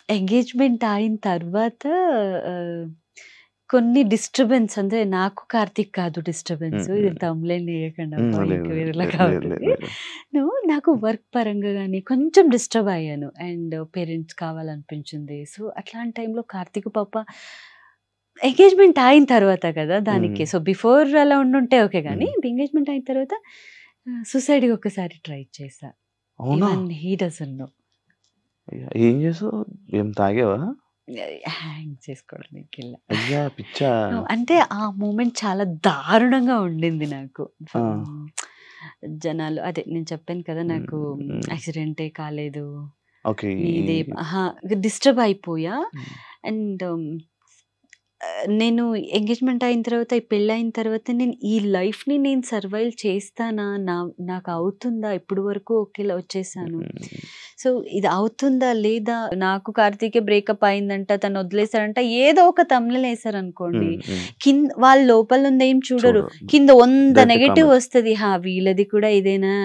Engagement అయిన తర్వాత ఆహ్, కొన్ని డిస్టర్బెన్స్ అంటే నాకు కార్తీక్ కాదు డిస్టర్బెన్స్. ఇది థంబ్‌నెయిల్ ఎయకండి అబ్బా! లేదు ఇంక లేదు వేరేలాగా లేదు లేదు అవుతది. లేదు. నాకు వర్క్ పరంగా గాని కొంచెం డిస్టర్బ్ అయ్యాను. And parents కావాలనిపించింది. సో, అట్లాంటి టైంలో కార్తీక్ పాప ఎంగేజ్‌మెంట్ అయిన తర్వాత కదా! దానికి. సో, బిఫోర్ అలా ఉండుంటే ఓకే గానీ, ఎంగేజ్‌మెంట్ అయిన తర్వాత సూసైడ్‌కి ఒక్కసారి ట్రై చేశా. అవునా? Even he doesn't know. ఏం చేసావు? ఏం తాగావా? హ్యాంగ్ చేసుకోవడానికెళ్ళా. అయ్యా! పిచ్చా? అంటే ఆ మూమెంట్ చాలా దారుణంగా ఉండింది నాకు. ఆ! జనాలు అదే నేను చెప్పాను కదా! నాకు హ్మ్. యాక్సిడెంటే కాలేదు. ఓకే. ఈ నీదే అహా! డిస్టర్బ్ అయిపోయా. హ్మ్. అండ్ నేను ఎంగేజ్‌మెంట్ అయిన తర్వాత, ఈ పెళ్లయిన తర్వాత నేను ఈ లైఫ్‌ని నేను సర్వైవ్ చేస్తానా? నాకు అవుతుందా? ఇప్పటి వరకు ఓకేలా వచ్చేసాను. హ్మ్. సో, ఇది అవుతుందా? లేదా? నాకు కార్తీకే బ్రేకప్ అయిందంట, తను వదిలేసాడంట, ఏదో ఒక థంబ్‌నెయిల్ ఏసారనుకోండి. హ్మ్. హ్మ్. వాళ్ళు లోపలుంది ఏం చూడరు. చూడు. కింద 100 డైరెక్ట్ నెగెటివ్ కామెంట్స్. వస్తది. వీళ్ళది కూడా ఇదేనా?